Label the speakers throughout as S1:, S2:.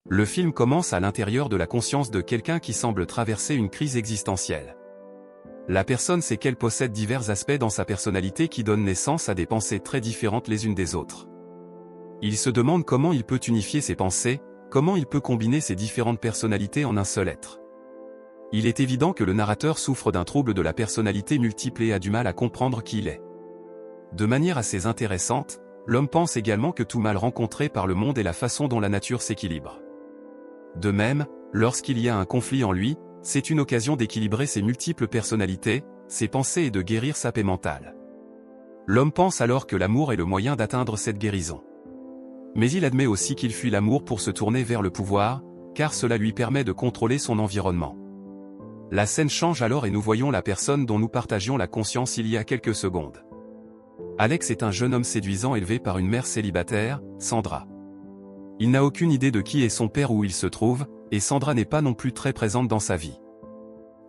S1: Le film commence à l'intérieur de la conscience de quelqu'un qui semble traverser une crise existentielle. La personne sait qu'elle possède divers aspects dans sa personnalité qui donnent naissance à des pensées très différentes les unes des autres. Il se demande comment il peut unifier ses pensées, comment il peut combiner ses différentes personnalités en un seul être. Il est évident que le narrateur souffre d'un trouble de la personnalité multiple et a du mal à comprendre qui il est. De manière assez intéressante, l'homme pense également que tout mal rencontré par le monde est la façon dont la nature s'équilibre. De même, lorsqu'il y a un conflit en lui, c'est une occasion d'équilibrer ses multiples personnalités, ses pensées et de guérir sa paix mentale. L'homme pense alors que l'amour est le moyen d'atteindre cette guérison. Mais il admet aussi qu'il fuit l'amour pour se tourner vers le pouvoir, car cela lui permet de contrôler son environnement. La scène change alors et nous voyons la personne dont nous partagions la conscience il y a quelques secondes. Alex est un jeune homme séduisant élevé par une mère célibataire, Sandra. Il n'a aucune idée de qui est son père ou où il se trouve, et Sandra n'est pas non plus très présente dans sa vie.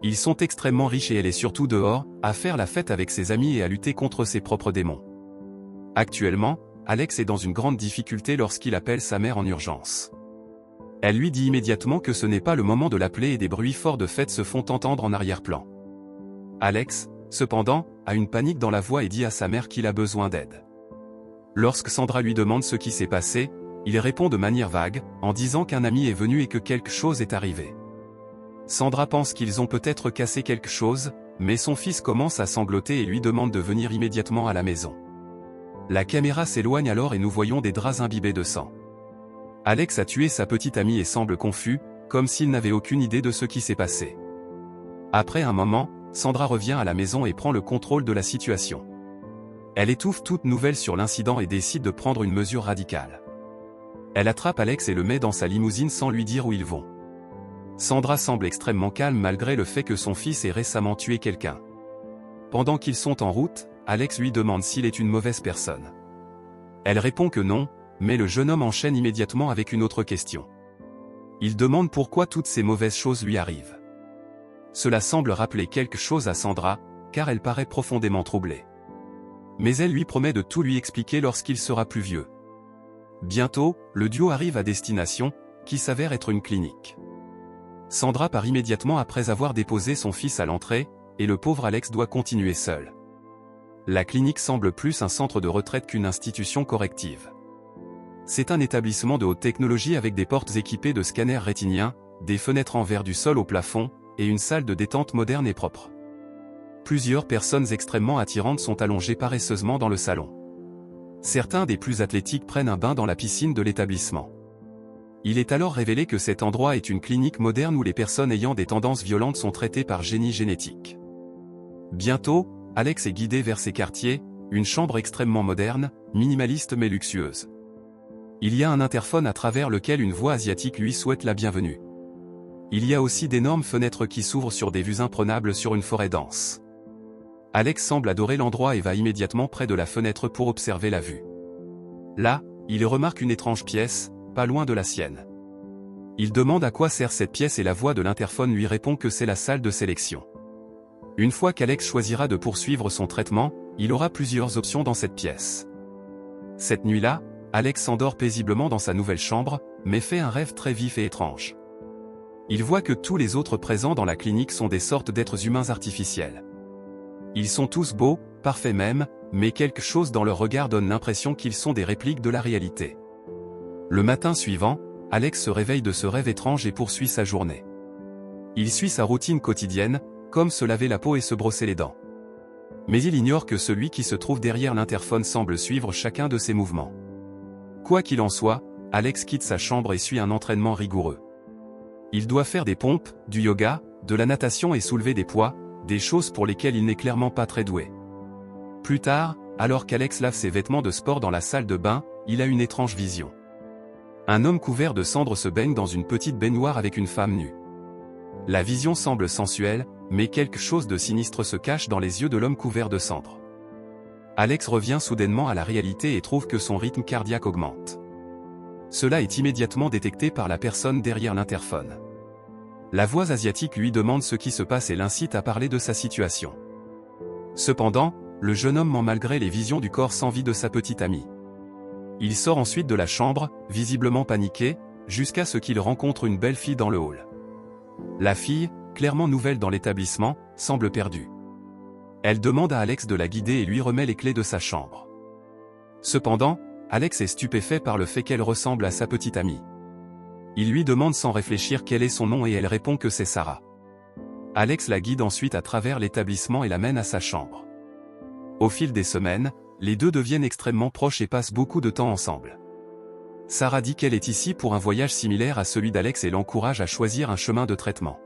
S1: Ils sont extrêmement riches et elle est surtout dehors, à faire la fête avec ses amis et à lutter contre ses propres démons. Actuellement, Alex est dans une grande difficulté lorsqu'il appelle sa mère en urgence. Elle lui dit immédiatement que ce n'est pas le moment de l'appeler et des bruits forts de fête se font entendre en arrière-plan. Alex, cependant, a une panique dans la voix et dit à sa mère qu'il a besoin d'aide. Lorsque Sandra lui demande ce qui s'est passé, il répond de manière vague, en disant qu'un ami est venu et que quelque chose est arrivé. Sandra pense qu'ils ont peut-être cassé quelque chose, mais son fils commence à sangloter et lui demande de venir immédiatement à la maison. La caméra s'éloigne alors et nous voyons des draps imbibés de sang. Alex a tué sa petite amie et semble confus, comme s'il n'avait aucune idée de ce qui s'est passé. Après un moment, Sandra revient à la maison et prend le contrôle de la situation. Elle étouffe toute nouvelle sur l'incident et décide de prendre une mesure radicale. Elle attrape Alex et le met dans sa limousine sans lui dire où ils vont. Sandra semble extrêmement calme malgré le fait que son fils ait récemment tué quelqu'un. Pendant qu'ils sont en route, Alex lui demande s'il est une mauvaise personne. Elle répond que non, mais le jeune homme enchaîne immédiatement avec une autre question. Il demande pourquoi toutes ces mauvaises choses lui arrivent. Cela semble rappeler quelque chose à Sandra, car elle paraît profondément troublée. Mais elle lui promet de tout lui expliquer lorsqu'il sera plus vieux. Bientôt, le duo arrive à destination, qui s'avère être une clinique. Sandra part immédiatement après avoir déposé son fils à l'entrée, et le pauvre Alex doit continuer seul. La clinique semble plus un centre de retraite qu'une institution corrective. C'est un établissement de haute technologie avec des portes équipées de scanners rétiniens, des fenêtres en verre du sol au plafond, et une salle de détente moderne et propre. Plusieurs personnes extrêmement attirantes sont allongées paresseusement dans le salon. Certains des plus athlétiques prennent un bain dans la piscine de l'établissement. Il est alors révélé que cet endroit est une clinique moderne où les personnes ayant des tendances violentes sont traitées par génie génétique. Bientôt, Alex est guidé vers ses quartiers, une chambre extrêmement moderne, minimaliste mais luxueuse. Il y a un interphone à travers lequel une voix asiatique lui souhaite la bienvenue. Il y a aussi d'énormes fenêtres qui s'ouvrent sur des vues imprenables sur une forêt dense. Alex semble adorer l'endroit et va immédiatement près de la fenêtre pour observer la vue. Là, il remarque une étrange pièce, pas loin de la sienne. Il demande à quoi sert cette pièce et la voix de l'interphone lui répond que c'est la salle de sélection. Une fois qu'Alex choisira de poursuivre son traitement, il aura plusieurs options dans cette pièce. Cette nuit-là, Alex s'endort paisiblement dans sa nouvelle chambre, mais fait un rêve très vif et étrange. Il voit que tous les autres présents dans la clinique sont des sortes d'êtres humains artificiels. Ils sont tous beaux, parfaits même, mais quelque chose dans leur regard donne l'impression qu'ils sont des répliques de la réalité. Le matin suivant, Alex se réveille de ce rêve étrange et poursuit sa journée. Il suit sa routine quotidienne, comme se laver la peau et se brosser les dents. Mais il ignore que celui qui se trouve derrière l'interphone semble suivre chacun de ses mouvements. Quoi qu'il en soit, Alex quitte sa chambre et suit un entraînement rigoureux. Il doit faire des pompes, du yoga, de la natation et soulever des poids, des choses pour lesquelles il n'est clairement pas très doué. Plus tard, alors qu'Alex lave ses vêtements de sport dans la salle de bain, il a une étrange vision. Un homme couvert de cendres se baigne dans une petite baignoire avec une femme nue. La vision semble sensuelle, mais quelque chose de sinistre se cache dans les yeux de l'homme couvert de cendres. Alex revient soudainement à la réalité et trouve que son rythme cardiaque augmente. Cela est immédiatement détecté par la personne derrière l'interphone. La voix asiatique lui demande ce qui se passe et l'incite à parler de sa situation. Cependant, le jeune homme ment malgré les visions du corps sans vie de sa petite amie. Il sort ensuite de la chambre, visiblement paniqué, jusqu'à ce qu'il rencontre une belle fille dans le hall. La fille, clairement nouvelle dans l'établissement, semble perdue. Elle demande à Alex de la guider et lui remet les clés de sa chambre. Cependant, Alex est stupéfait par le fait qu'elle ressemble à sa petite amie. Il lui demande sans réfléchir quel est son nom et elle répond que c'est Sarah. Alex la guide ensuite à travers l'établissement et l'amène à sa chambre. Au fil des semaines, les deux deviennent extrêmement proches et passent beaucoup de temps ensemble. Sarah dit qu'elle est ici pour un voyage similaire à celui d'Alex et l'encourage à choisir un chemin de traitement.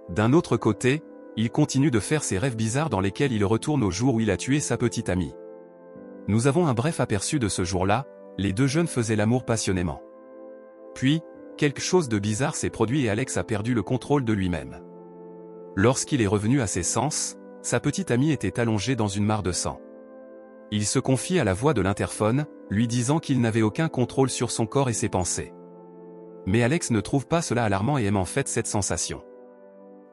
S1: D'un autre côté, il continue de faire ses rêves bizarres dans lesquels il retourne au jour où il a tué sa petite amie. Nous avons un bref aperçu de ce jour-là, les deux jeunes faisaient l'amour passionnément. Puis, quelque chose de bizarre s'est produit et Alex a perdu le contrôle de lui-même. Lorsqu'il est revenu à ses sens, sa petite amie était allongée dans une mare de sang. Il se confie à la voix de l'interphone, lui disant qu'il n'avait aucun contrôle sur son corps et ses pensées. Mais Alex ne trouve pas cela alarmant et aime en fait cette sensation.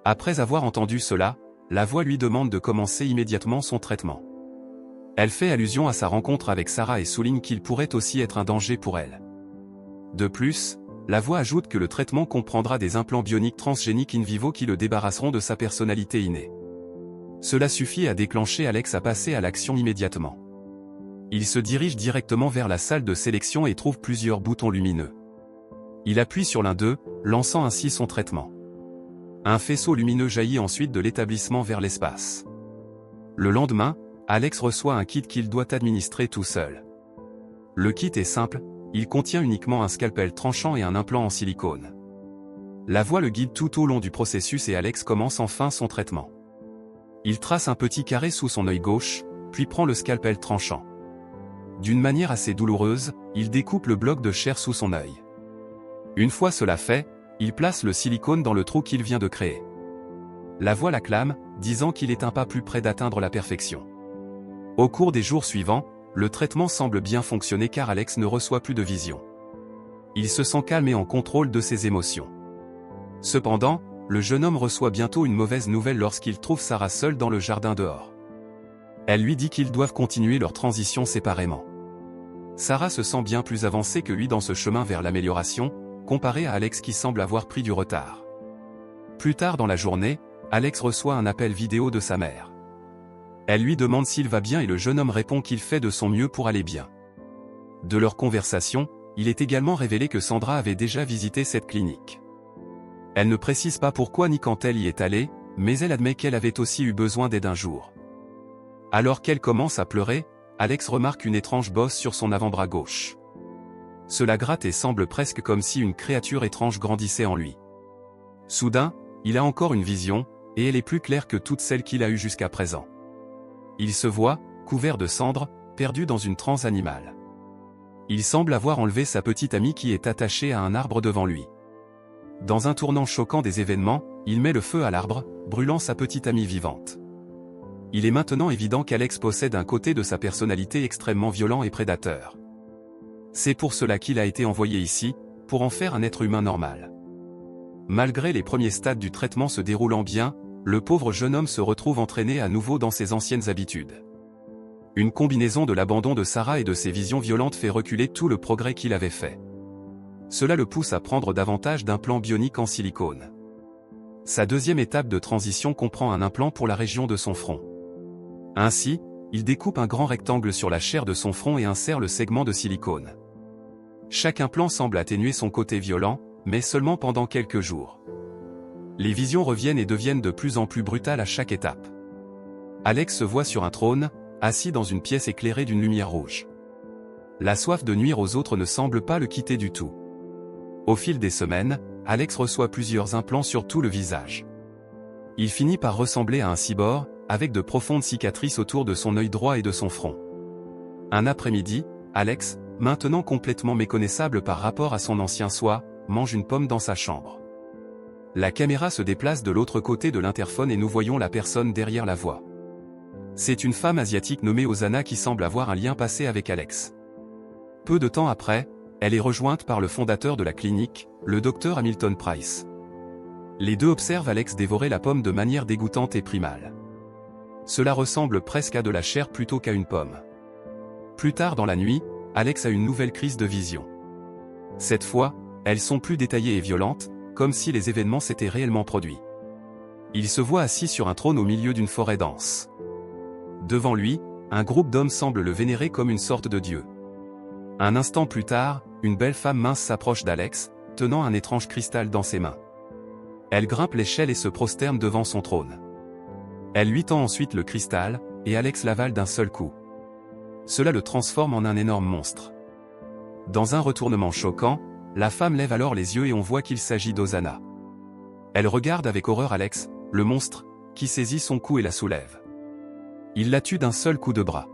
S1: Après avoir entendu cela, la voix lui demande de commencer immédiatement son traitement. Elle fait allusion à sa rencontre avec Sarah et souligne qu'il pourrait aussi être un danger pour elle. De plus, la voix ajoute que le traitement comprendra des implants bioniques transgéniques in vivo qui le débarrasseront de sa personnalité innée. Cela suffit à déclencher Alex à passer à l'action immédiatement. Il se dirige directement vers la salle de sélection et trouve plusieurs boutons lumineux. Il appuie sur l'un d'eux, lançant ainsi son traitement. Un faisceau lumineux jaillit ensuite de l'établissement vers l'espace. Le lendemain, Alex reçoit un kit qu'il doit administrer tout seul. Le kit est simple, il contient uniquement un scalpel tranchant et un implant en silicone. La voix le guide tout au long du processus et Alex commence enfin son traitement. Il trace un petit carré sous son œil gauche, puis prend le scalpel tranchant. D'une manière assez douloureuse, il découpe le bloc de chair sous son œil. Une fois cela fait, il place le silicone dans le trou qu'il vient de créer. La voix l'acclame, disant qu'il est un pas plus près d'atteindre la perfection. Au cours des jours suivants, le traitement semble bien fonctionner car Alex ne reçoit plus de vision. Il se sent calme et en contrôle de ses émotions. Cependant, le jeune homme reçoit bientôt une mauvaise nouvelle lorsqu'il trouve Sarah seule dans le jardin dehors. Elle lui dit qu'ils doivent continuer leur transition séparément. Sarah se sent bien plus avancée que lui dans ce chemin vers l'amélioration, comparé à Alex qui semble avoir pris du retard. Plus tard dans la journée, Alex reçoit un appel vidéo de sa mère. Elle lui demande s'il va bien et le jeune homme répond qu'il fait de son mieux pour aller bien. De leur conversation, il est également révélé que Sandra avait déjà visité cette clinique. Elle ne précise pas pourquoi ni quand elle y est allée, mais elle admet qu'elle avait aussi eu besoin d'aide un jour. Alors qu'elle commence à pleurer, Alex remarque une étrange bosse sur son avant-bras gauche. Cela gratte et semble presque comme si une créature étrange grandissait en lui. Soudain, il a encore une vision, et elle est plus claire que toutes celles qu'il a eues jusqu'à présent. Il se voit, couvert de cendres, perdu dans une transe animale. Il semble avoir enlevé sa petite amie qui est attachée à un arbre devant lui. Dans un tournant choquant des événements, il met le feu à l'arbre, brûlant sa petite amie vivante. Il est maintenant évident qu'Alex possède un côté de sa personnalité extrêmement violent et prédateur. C'est pour cela qu'il a été envoyé ici, pour en faire un être humain normal. Malgré les premiers stades du traitement se déroulant bien, le pauvre jeune homme se retrouve entraîné à nouveau dans ses anciennes habitudes. Une combinaison de l'abandon de Sarah et de ses visions violentes fait reculer tout le progrès qu'il avait fait. Cela le pousse à prendre davantage d'implants bioniques en silicone. Sa deuxième étape de transition comprend un implant pour la région de son front. Ainsi, il découpe un grand rectangle sur la chair de son front et insère le segment de silicone. Chaque implant semble atténuer son côté violent, mais seulement pendant quelques jours. Les visions reviennent et deviennent de plus en plus brutales à chaque étape. Alex se voit sur un trône, assis dans une pièce éclairée d'une lumière rouge. La soif de nuire aux autres ne semble pas le quitter du tout. Au fil des semaines, Alex reçoit plusieurs implants sur tout le visage. Il finit par ressembler à un cyborg, avec de profondes cicatrices autour de son œil droit et de son front. Un après-midi, Alex, maintenant complètement méconnaissable par rapport à son ancien soi, mange une pomme dans sa chambre. La caméra se déplace de l'autre côté de l'interphone et nous voyons la personne derrière la voix. C'est une femme asiatique nommée Ozana qui semble avoir un lien passé avec Alex. Peu de temps après, elle est rejointe par le fondateur de la clinique, le docteur Hamilton Price. Les deux observent Alex dévorer la pomme de manière dégoûtante et primale. Cela ressemble presque à de la chair plutôt qu'à une pomme. Plus tard dans la nuit, Alex a une nouvelle crise de vision. Cette fois, Elles sont plus détaillées et violentes, comme si les événements s'étaient réellement produits. Il se voit assis sur un trône au milieu d'une forêt dense. Devant lui, un groupe d'hommes semble le vénérer comme une sorte de dieu. Un instant plus tard, une belle femme mince s'approche d'Alex, tenant un étrange cristal dans ses mains. Elle grimpe l'échelle et se prosterne devant son trône. Elle lui tend ensuite le cristal, et Alex l'avale d'un seul coup. Cela le transforme en un énorme monstre. Dans un retournement choquant, la femme lève alors les yeux et on voit qu'il s'agit d'Hosanna. Elle regarde avec horreur Alex, le monstre, qui saisit son cou et la soulève. Il la tue d'un seul coup de bras.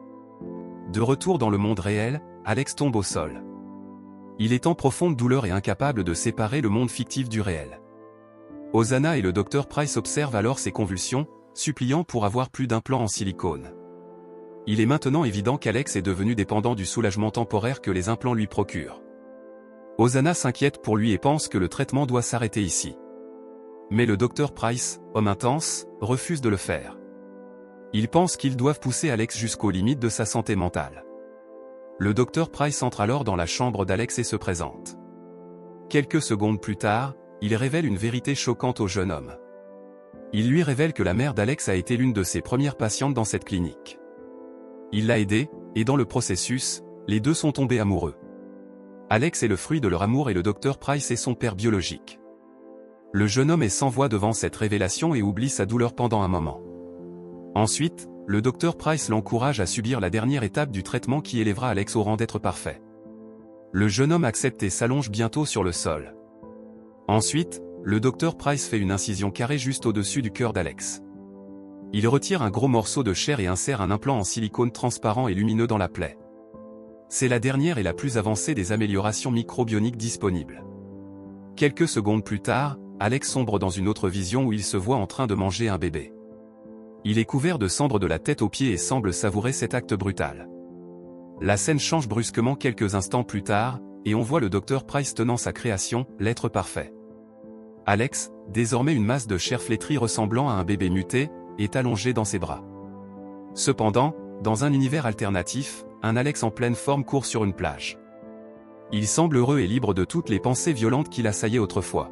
S1: De retour dans le monde réel, Alex tombe au sol. Il est en profonde douleur et incapable de séparer le monde fictif du réel. Hosanna et le Dr Price observent alors ses convulsions, suppliant pour avoir plus d'implants en silicone. Il est maintenant évident qu'Alex est devenu dépendant du soulagement temporaire que les implants lui procurent. Hosanna s'inquiète pour lui et pense que le traitement doit s'arrêter ici. Mais le Dr Price, homme intense, refuse de le faire. Il pense qu'ils doivent pousser Alex jusqu'aux limites de sa santé mentale. Le Dr Price entre alors dans la chambre d'Alex et se présente. Quelques secondes plus tard, il révèle une vérité choquante au jeune homme. Il lui révèle que la mère d'Alex a été l'une de ses premières patientes dans cette clinique. Il l'a aidée, et dans le processus, les deux sont tombés amoureux. Alex est le fruit de leur amour et le Dr Price est son père biologique. Le jeune homme est sans voix devant cette révélation et oublie sa douleur pendant un moment. Ensuite, le Dr Price l'encourage à subir la dernière étape du traitement qui élèvera Alex au rang d'être parfait. Le jeune homme accepte et s'allonge bientôt sur le sol. Ensuite, le Dr Price fait une incision carrée juste au-dessus du cœur d'Alex. Il retire un gros morceau de chair et insère un implant en silicone transparent et lumineux dans la plaie. C'est la dernière et la plus avancée des améliorations microbioniques disponibles. Quelques secondes plus tard, Alex sombre dans une autre vision où il se voit en train de manger un bébé. Il est couvert de cendres de la tête aux pieds et semble savourer cet acte brutal. La scène change brusquement quelques instants plus tard, et on voit le Dr Price tenant sa création, l'être parfait. Alex, désormais une masse de chair flétrie ressemblant à un bébé muté, est allongé dans ses bras. Cependant, dans un univers alternatif, un Alex en pleine forme court sur une plage. Il semble heureux et libre de toutes les pensées violentes qui l'assaillaient autrefois.